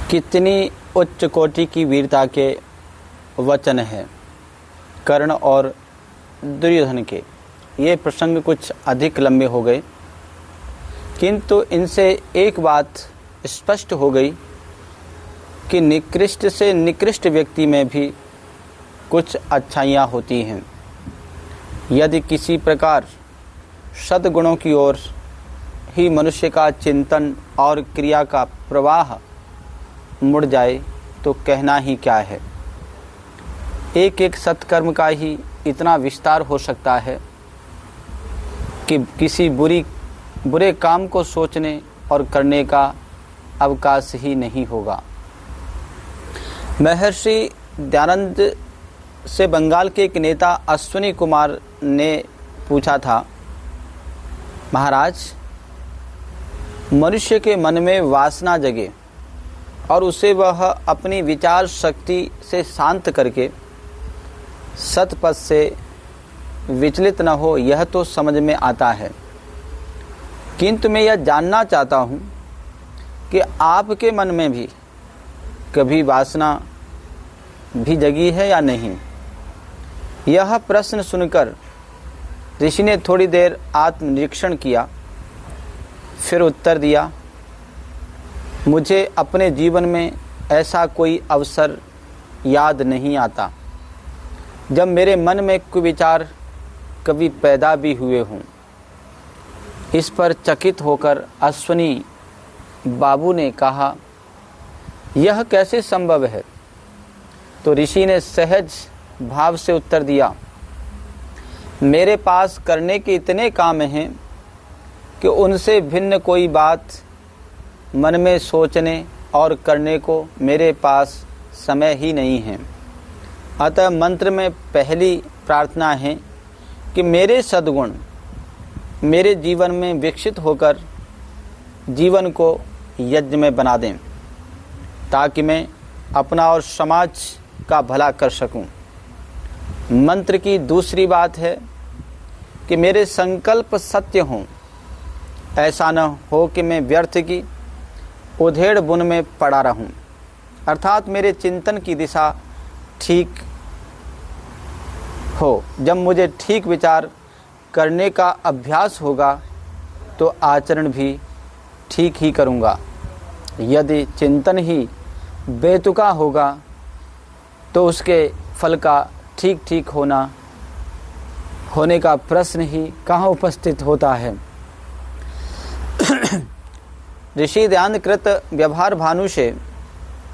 कितनी उच्च कोटि की वीरता के वचन हैं कर्ण और दुर्योधन के। ये प्रसंग कुछ अधिक लंबे हो गए, किंतु इनसे एक बात स्पष्ट हो गई कि निकृष्ट से निकृष्ट व्यक्ति में भी कुछ अच्छाइयाँ होती हैं। यदि किसी प्रकार सद्गुणों की ओर ही मनुष्य का चिंतन और क्रिया का प्रवाह मुड़ जाए तो कहना ही क्या है। एक एक सत्कर्म का ही इतना विस्तार हो सकता है कि किसी बुरे काम को सोचने और करने का अवकाश ही नहीं होगा। महर्षि दयानंद से बंगाल के एक नेता अश्विनी कुमार ने पूछा था, महाराज, मनुष्य के मन में वासना जगे और उसे वह अपनी विचार शक्ति से शांत करके सतपथ से विचलित न हो, यह तो समझ में आता है, किंतु मैं यह जानना चाहता हूँ कि आपके मन में भी कभी वासना भी जगी है या नहीं। यह प्रश्न सुनकर ऋषि ने थोड़ी देर आत्मनिरीक्षण किया, फिर उत्तर दिया, मुझे अपने जीवन में ऐसा कोई अवसर याद नहीं आता जब मेरे मन में कुविचार कभी पैदा भी हुए हों। इस पर चकित होकर अश्विनी बाबू ने कहा, यह कैसे संभव है। तो ऋषि ने सहज भाव से उत्तर दिया, मेरे पास करने के इतने काम हैं कि उनसे भिन्न कोई बात मन में सोचने और करने को मेरे पास समय ही नहीं है। अतः मंत्र में पहली प्रार्थना है कि मेरे सद्गुण मेरे जीवन में विकसित होकर जीवन को यज्ञ में बना दें, ताकि मैं अपना और समाज का भला कर सकूं। मंत्र की दूसरी बात है कि मेरे संकल्प सत्य हों, ऐसा न हो कि मैं व्यर्थ की उधेड़ बुन में पड़ा रहूं, अर्थात मेरे चिंतन की दिशा ठीक हो। जब मुझे ठीक विचार करने का अभ्यास होगा तो आचरण भी ठीक ही करूँगा। यदि चिंतन ही बेतुका होगा तो उसके फल का ठीक होने का प्रश्न ही कहाँ उपस्थित होता है। ऋषि दयानकृत व्यवहार भानु से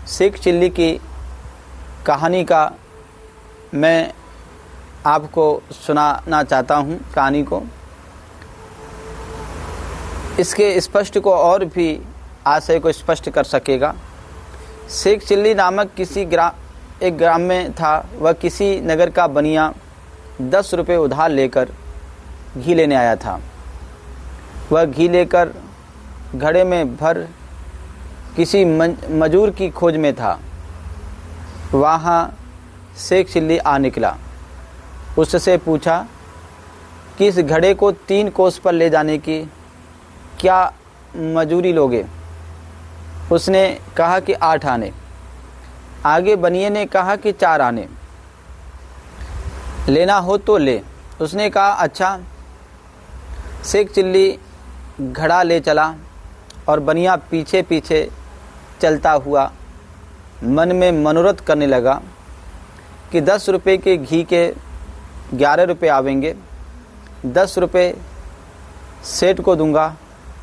सिख चिल्ली की कहानी का मैं आपको सुनाना चाहता हूँ। कहानी को इसके स्पष्ट को और भी आशय को स्पष्ट कर सकेगा। शेख चिल्ली नामक एक ग्राम में था। वह किसी नगर का बनिया 10 रुपये उधार लेकर घी लेने आया था। वह घी लेकर घड़े में भर किसी मजूर की खोज में था। वहाँ शेख चिल्ली आ निकला। उससे पूछा कि इस घड़े को 3 कोस पर ले जाने की क्या मजूरी लोगे। उसने कहा कि 8 आने। आगे बनिए ने कहा कि 4 आने। लेना हो तो ले। उसने कहा अच्छा। शेख चिल्ली घड़ा ले चला और बनिया पीछे पीछे चलता हुआ मन में मनोरथ करने लगा कि 10 रुपये के घी के 11 रुपये आवेंगे, 10 रुपये सेठ को दूंगा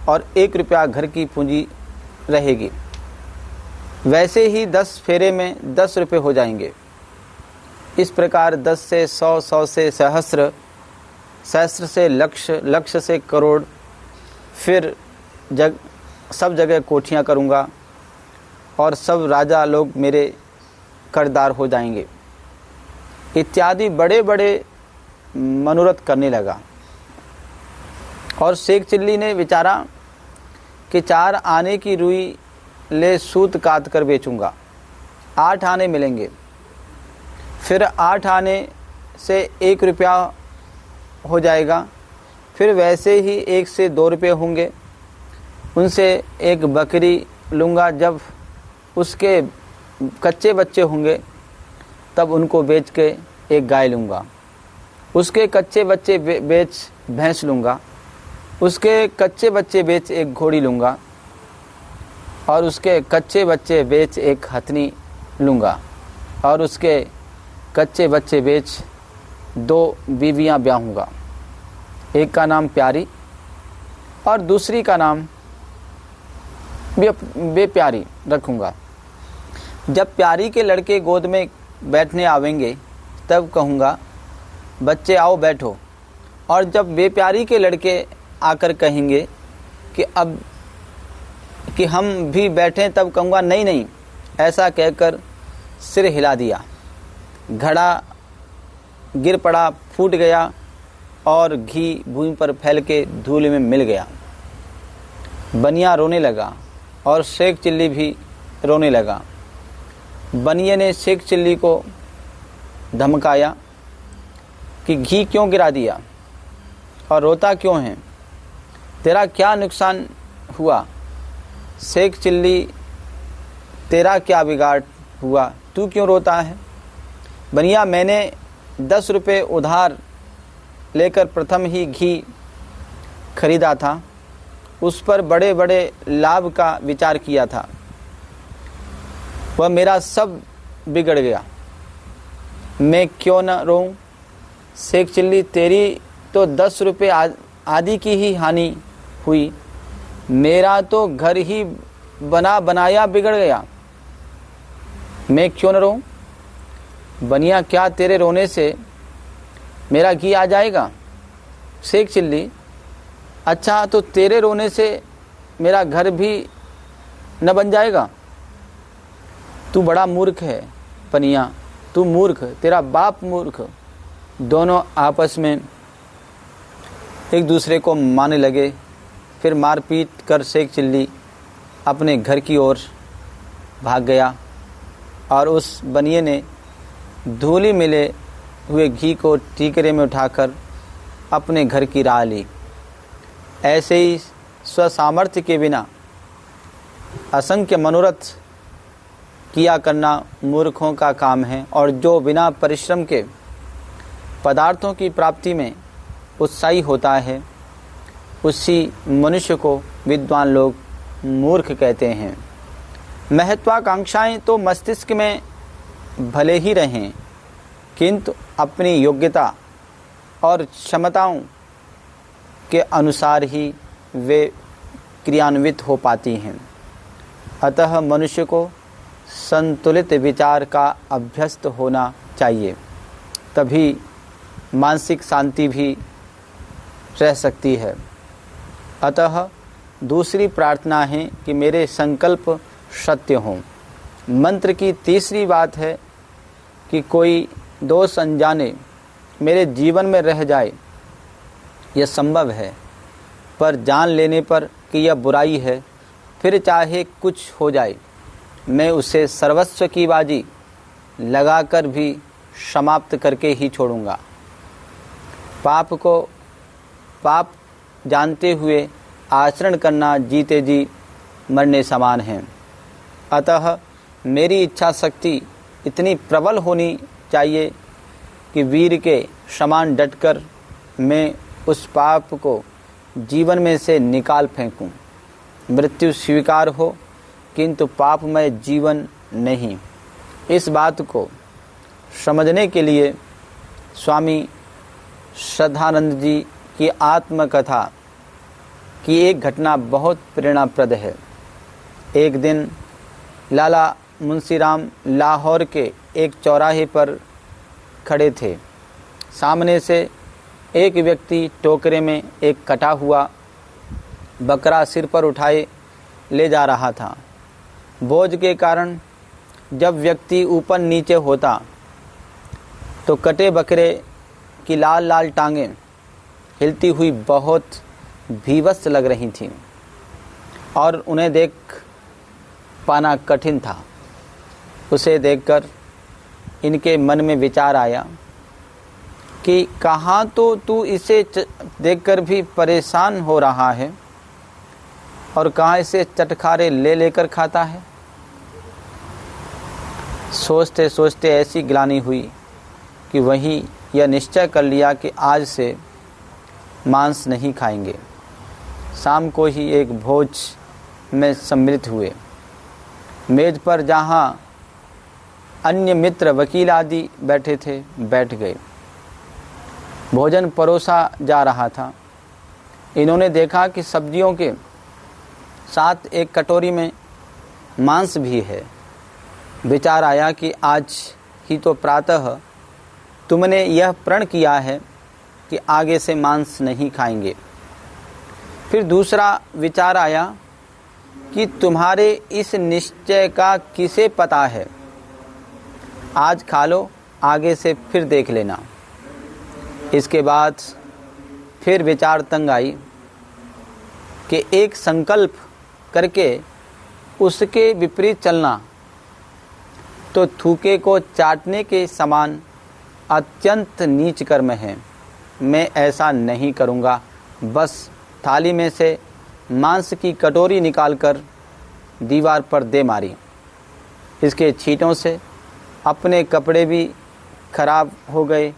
और 1 रुपया घर की पूंजी रहेगी। वैसे ही 10 फेरे में 10 रुपये हो जाएंगे। इस प्रकार 10 से 100, 100 से सहस्र, सहस्र से लक्ष्य, लक्ष्य से करोड़, फिर सब जगह कोठियाँ करूँगा और सब राजा लोग मेरे कर्जदार हो जाएंगे, इत्यादि बड़े बड़े मनोरथ करने लगा। और शेख चिल्ली ने विचारा कि 4 आने की रुई ले सूत काट कर बेचूंगा, 8 आने मिलेंगे। फिर 8 आने से 1 रुपया हो जाएगा। फिर वैसे ही 1 से 2 रुपये होंगे। उनसे एक बकरी लूँगा। जब उसके कच्चे बच्चे होंगे तब उनको बेच के एक गाय लूँगा, उसके कच्चे बच्चे बेच भैंस लूँगा, उसके कच्चे बच्चे बेच एक घोड़ी लूँगा और उसके कच्चे बच्चे बेच एक हथनी लूँगा और उसके कच्चे बच्चे बेच 2 बीवियाँ ब्याहूँगा। एक का नाम प्यारी और दूसरी का नाम बेप्यारी रखूँगा। जब प्यारी के लड़के गोद में बैठने आवेंगे तब कहूँगा बच्चे आओ बैठो, और जब बेप्यारी के लड़के आकर कहेंगे कि हम भी बैठें तब कहूँगा नहीं नहीं। ऐसा कहकर सिर हिला दिया, घड़ा गिर पड़ा, फूट गया और घी भूमि पर फैल के धूल में मिल गया। बनिया रोने लगा और शेख चिल्ली भी रोने लगा। बनिए ने शेख चिल्ली को धमकाया कि घी क्यों गिरा दिया और रोता क्यों है, तेरा क्या नुकसान हुआ? शेख चिल्ली तेरा क्या बिगाड़ हुआ, तू क्यों रोता है? बनिया मैंने 10 रुपये उधार लेकर प्रथम ही घी खरीदा था, उस पर बड़े बड़े लाभ का विचार किया था, वह मेरा सब बिगड़ गया, मैं क्यों न रोऊं? शेख चिल्ली तेरी तो 10 रुपये आदि की ही हानि हुई, मेरा तो घर ही बना बनाया बिगड़ गया, मैं क्यों न रोऊं? बनिया क्या तेरे रोने से मेरा घी आ जाएगा? शेख चिल्ली अच्छा तो तेरे रोने से मेरा घर भी न बन जाएगा? तू बड़ा मूर्ख है पनिया, तू मूर्ख, तेरा बाप मूर्ख। दोनों आपस में एक दूसरे को मारने लगे। फिर मारपीट कर शेख चिल्ली अपने घर की ओर भाग गया और उस बनिए ने धूली मिले हुए घी को टीकरे में उठाकर अपने घर की राह ली। ऐसे ही स्वसामर्थ्य के बिना असंख्य मनोरथ किया करना मूर्खों का काम है, और जो बिना परिश्रम के पदार्थों की प्राप्ति में उत्साही होता है उसी मनुष्य को विद्वान लोग मूर्ख कहते हैं। महत्वाकांक्षाएं तो मस्तिष्क में भले ही रहें, किंतु अपनी योग्यता और क्षमताओं के अनुसार ही वे क्रियान्वित हो पाती हैं। अतः मनुष्य को संतुलित विचार का अभ्यस्त होना चाहिए, तभी मानसिक शांति भी रह सकती है। अतः दूसरी प्रार्थना है कि मेरे संकल्प सत्य हों। मंत्र की तीसरी बात है कि कोई दोष अनजाने मेरे जीवन में रह जाए, यह संभव है, पर जान लेने पर कि यह बुराई है, फिर चाहे कुछ हो जाए मैं उसे सर्वस्व की बाजी लगाकर भी समाप्त करके ही छोड़ूंगा। पाप को पाप जानते हुए आचरण करना जीते जी मरने समान है। अतः मेरी इच्छा शक्ति इतनी प्रबल होनी चाहिए कि वीर के समान डटकर मैं उस पाप को जीवन में से निकाल फेंकूं। मृत्यु स्वीकार हो किंतु पापमय जीवन नहीं। इस बात को समझने के लिए स्वामी श्रद्धानंद जी की आत्मकथा की एक घटना बहुत प्रेरणाप्रद है। एक दिन लाला मुंशीराम लाहौर के एक चौराहे पर खड़े थे। सामने से एक व्यक्ति टोकरे में एक कटा हुआ बकरा सिर पर उठाए ले जा रहा था। बोझ के कारण जब व्यक्ति ऊपर नीचे होता तो कटे बकरे की लाल लाल टांगें हिलती हुई बहुत भीभत्स लग रही थीं और उन्हें देख पाना कठिन था। उसे देखकर इनके मन में विचार आया कि कहाँ तो तू इसे देखकर भी परेशान हो रहा है और कहाँ इसे चटखारे ले लेकर खाता है। सोचते सोचते ऐसी ग्लानि हुई कि वहीं यह निश्चय कर लिया कि आज से मांस नहीं खाएंगे। शाम को ही एक भोज में सम्मिलित हुए। मेज पर जहाँ अन्य मित्र वकील आदि बैठे थे, बैठ गए। भोजन परोसा जा रहा था। इन्होंने देखा कि सब्जियों के साथ एक कटोरी में मांस भी है। विचार आया कि आज ही तो प्रातः तुमने यह प्रण किया है कि आगे से मांस नहीं खाएंगे। फिर दूसरा विचार आया कि तुम्हारे इस निश्चय का किसे पता है, आज खा लो, आगे से फिर देख लेना। इसके बाद फिर विचार तंग आई कि एक संकल्प करके उसके विपरीत चलना तो थूके को चाटने के समान अत्यंत नीच कर्म है। मैं ऐसा नहीं करूँगा। बस थाली में से मांस की कटोरी निकालकर दीवार पर दे मारी। इसके छींटों से अपने कपड़े भी खराब हो गए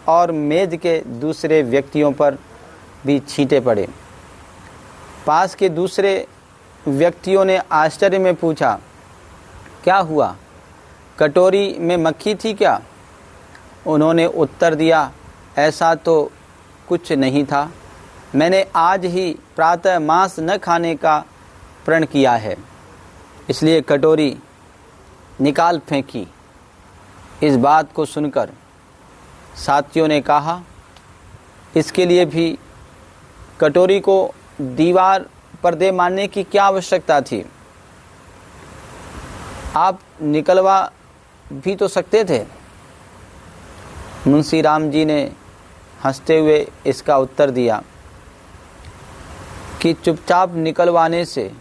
और मेज के दूसरे व्यक्तियों पर भी छींटे पड़े। पास के दूसरे व्यक्तियों ने आश्चर्य में पूछा, क्या हुआ, कटोरी में मक्खी थी क्या? उन्होंने उत्तर दिया, ऐसा तो कुछ नहीं था। मैंने आज ही प्रातः मांस न खाने का प्रण किया है, इसलिए कटोरी निकाल फेंकी। इस बात को सुनकर साथियों ने कहा, इसके लिए भी कटोरी को दीवार पर दे मारने की क्या आवश्यकता थी? आप निकलवा भी तो सकते थे। मुंशी राम जी ने हंसते हुए इसका उत्तर दिया कि चुपचाप निकलवाने से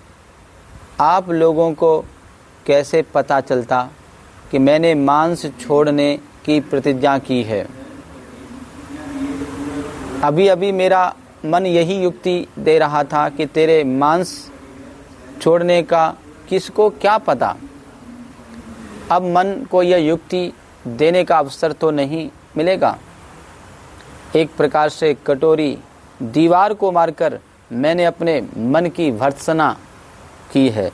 आप लोगों को कैसे पता चलता कि मैंने मांस छोड़ने की प्रतिज्ञा की है। अभी अभी मेरा मन यही युक्ति दे रहा था कि तेरे मांस छोड़ने का किसको क्या पता। अब मन को यह युक्ति देने का अवसर तो नहीं मिलेगा। एक प्रकार से कटोरी दीवार को मारकर मैंने अपने मन की भर्त्सना की है।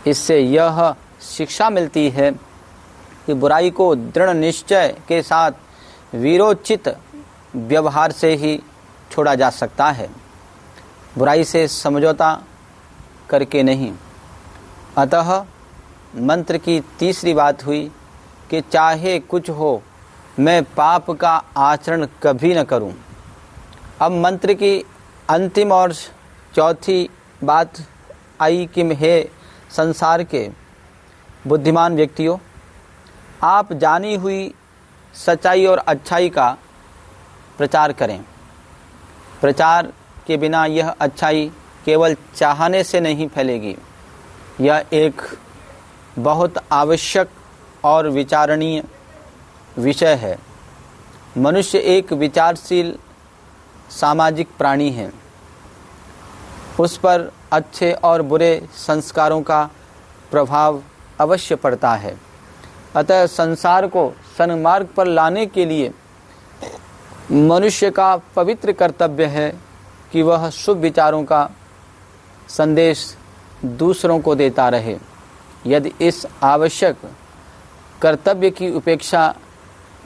इससे यह शिक्षा मिलती है कि बुराई को दृढ़ निश्चय के साथ वीरोचित व्यवहार से ही छोड़ा जा सकता है, बुराई से समझौता करके नहीं। अतः मंत्र की तीसरी बात हुई कि चाहे कुछ हो, मैं पाप का आचरण कभी न करूं। अब मंत्र की अंतिम और चौथी बात आई कि हे संसार के बुद्धिमान व्यक्तियों, आप जानी हुई सच्चाई और अच्छाई का प्रचार करें। प्रचार के बिना यह अच्छाई केवल चाहने से नहीं फैलेगी। यह एक बहुत आवश्यक और विचारणीय विषय है। मनुष्य एक विचारशील सामाजिक प्राणी है। उस पर अच्छे और बुरे संस्कारों का प्रभाव अवश्य पड़ता है। अतः संसार को सन्मार्ग पर लाने के लिए मनुष्य का पवित्र कर्तव्य है कि वह शुभ विचारों का संदेश दूसरों को देता रहे। यदि इस आवश्यक कर्तव्य की उपेक्षा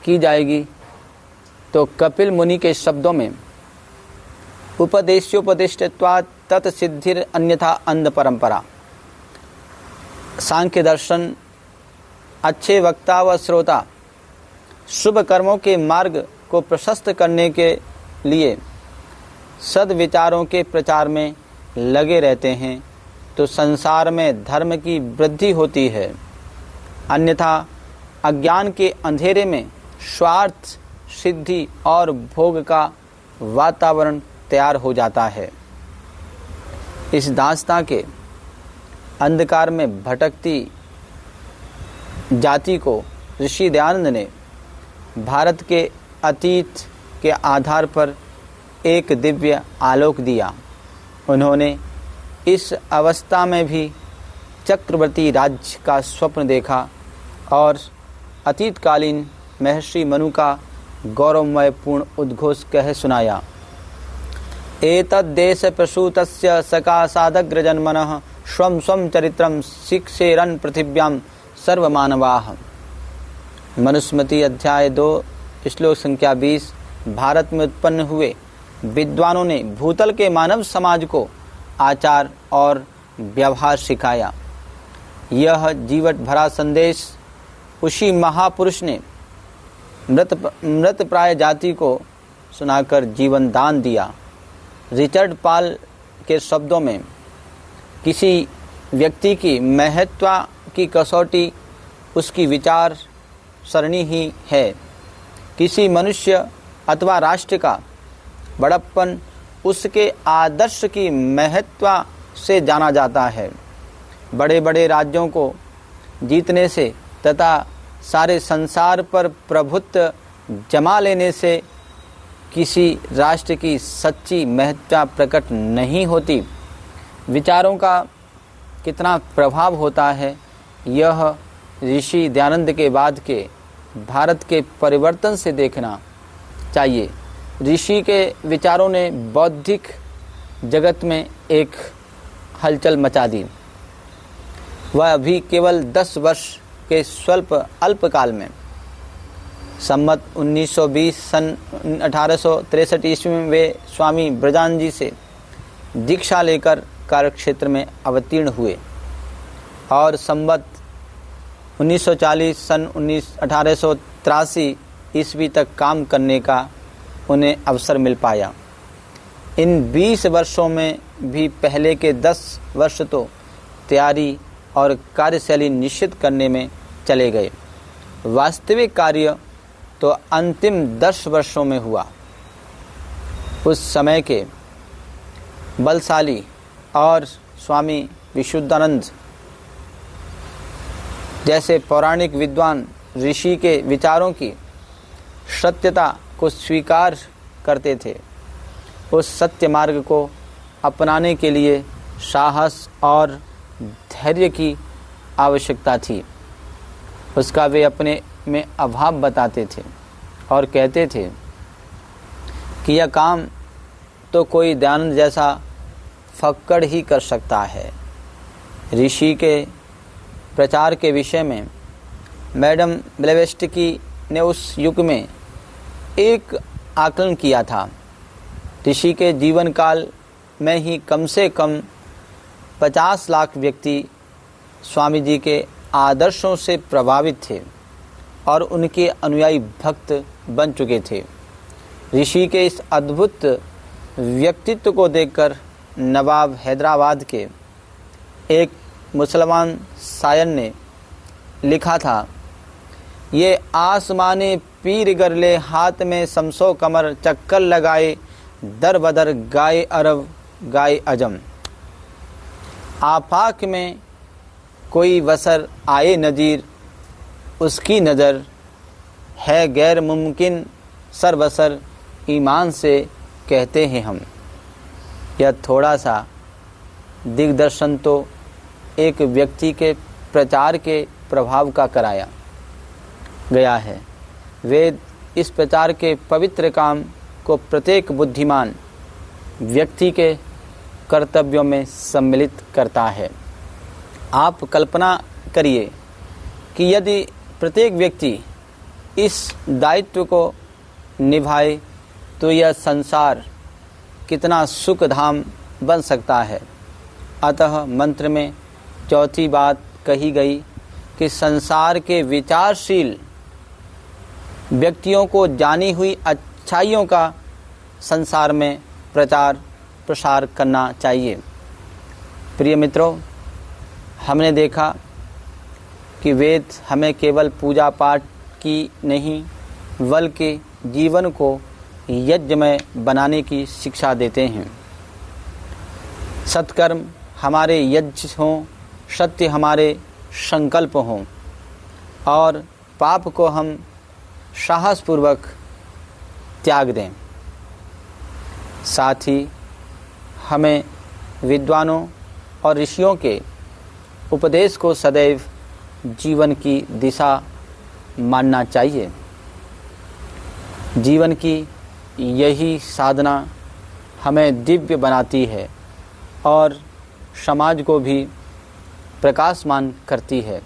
की जाएगी तो कपिल मुनि के शब्दों में उपदेशोपदिष्टत्वात् तत्सिद्धिर अन्यथा अंध परंपरा, सांख्य दर्शन अच्छे वक्ता व श्रोता शुभ कर्मों के मार्ग को प्रशस्त करने के लिए सद्विचारों के प्रचार में लगे रहते हैं तो संसार में धर्म की वृद्धि होती है। अन्यथा अज्ञान के अंधेरे में स्वार्थ सिद्धि और भोग का वातावरण तैयार हो जाता है। इस दास्तां के अंधकार में भटकती जाति को ऋषि दयानंद ने भारत के अतीत के आधार पर एक दिव्य आलोक दिया। उन्होंने इस अवस्था में भी चक्रवर्ती राज्य का स्वप्न देखा और अतीतकालीन महर्षि मनु का गौरवमय पूर्ण उद्घोष कह सुनाया। एतद्देश प्रसूतस्य सकाशादग्रजन्मनः स्वं स्वं चरित्रं शिक्षेरन् पृथिव्यां सर्वमानवाः। मनुस्मृति अध्याय 2 श्लोक संख्या 20। भारत में उत्पन्न हुए विद्वानों ने भूतल के मानव समाज को आचार और व्यवहार सिखाया। यह जीवट भरा संदेश उसी महापुरुष ने मृत प्राय जाति को सुनाकर जीवन दान दिया। रिचर्ड पाल के शब्दों में, किसी व्यक्ति की महत्व की कसौटी उसकी विचार सरणी ही है। किसी मनुष्य अथवा राष्ट्र का बड़प्पन उसके आदर्श की महत्व से जाना जाता है। बड़े बड़े राज्यों को जीतने से तथा सारे संसार पर प्रभुत्व जमा लेने से किसी राष्ट्र की सच्ची महत्ता प्रकट नहीं होती। विचारों का कितना प्रभाव होता है, यह ऋषि दयानंद के बाद के भारत के परिवर्तन से देखना चाहिए। ऋषि के विचारों ने बौद्धिक जगत में एक हलचल मचा दी। वह अभी केवल 10 वर्ष के अल्पकाल में सम्मत 1920 सन 1863 ईस्वी में वे स्वामी ब्रजानंद जी से दीक्षा लेकर कार्यक्षेत्र में अवतीर्ण हुए और संवत 1940 सन 1883 ईस्वी तक काम करने का उन्हें अवसर मिल पाया। इन 20 वर्षों में भी पहले के 10 वर्ष तो तैयारी और कार्यशैली निश्चित करने में चले गए। वास्तविक कार्य तो अंतिम 10 वर्षों में हुआ। उस समय के बलशाली और स्वामी विशुद्धानंद जैसे पौराणिक विद्वान ऋषि के विचारों की सत्यता को स्वीकार करते थे। उस सत्य मार्ग को अपनाने के लिए साहस और धैर्य की आवश्यकता थी। उसका वे अपने में अभाव बताते थे और कहते थे कि यह काम तो कोई दयानंद जैसा फक्कड़ ही कर सकता है। ऋषि के प्रचार के विषय में मैडम ब्लेवेस्टकी ने उस युग में एक आकलन किया था। ऋषि के जीवन काल में ही कम से कम 50 लाख व्यक्ति स्वामी जी के आदर्शों से प्रभावित थे और उनके अनुयायी भक्त बन चुके थे। ऋषि के इस अद्भुत व्यक्तित्व को देखकर नवाब हैदराबाद के एक मुसलमान शायर ने लिखा था, ये आसमाने पीर गरले हाथ में शमसो कमर, चक्कर लगाए दर बदर गाए अरब गाए अजम। आफाक में कोई वसर आए नज़ीर, उसकी नज़र है गैर मुमकिन सरबसर, ईमान से कहते हैं हम। यह थोड़ा सा दिग्दर्शन तो एक व्यक्ति के प्रचार के प्रभाव का कराया गया है। वेद इस प्रचार के पवित्र काम को प्रत्येक बुद्धिमान व्यक्ति के कर्तव्यों में सम्मिलित करता है। आप कल्पना करिए कि यदि प्रत्येक व्यक्ति इस दायित्व को निभाए तो यह संसार कितना सुखधाम बन सकता है। अतः मंत्र में चौथी बात कही गई कि संसार के विचारशील व्यक्तियों को जानी हुई अच्छाइयों का संसार में प्रचार प्रसार करना चाहिए। प्रिय मित्रों, हमने देखा कि वेद हमें केवल पूजा पाठ की नहीं बल्कि जीवन को यज्ञमय बनाने की शिक्षा देते हैं। सत्कर्म हमारे यज्ञ हों, सत्य हमारे संकल्प हों और पाप को हम साहसपूर्वक त्याग दें। साथ ही हमें विद्वानों और ऋषियों के उपदेश को सदैव जीवन की दिशा मानना चाहिए। जीवन की यही साधना हमें दिव्य बनाती है और समाज को भी प्रकाशमान करती है।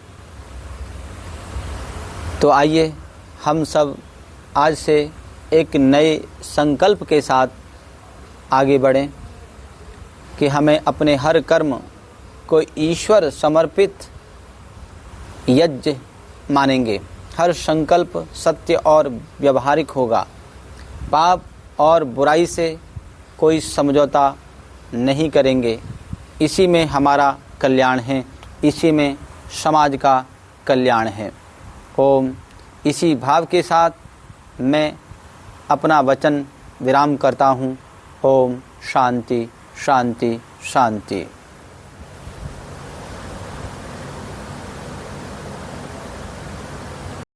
तो आइए हम सब आज से एक नए संकल्प के साथ आगे बढ़ें कि हमें अपने हर कर्म को ईश्वर समर्पित यज्ञ मानेंगे। हर संकल्प सत्य और व्यवहारिक होगा। पाप और बुराई से कोई समझौता नहीं करेंगे। इसी में हमारा कल्याण है, इसी में समाज का कल्याण है। ओम। इसी भाव के साथ मैं अपना वचन विराम करता हूँ। ओम शांति शांति शांति।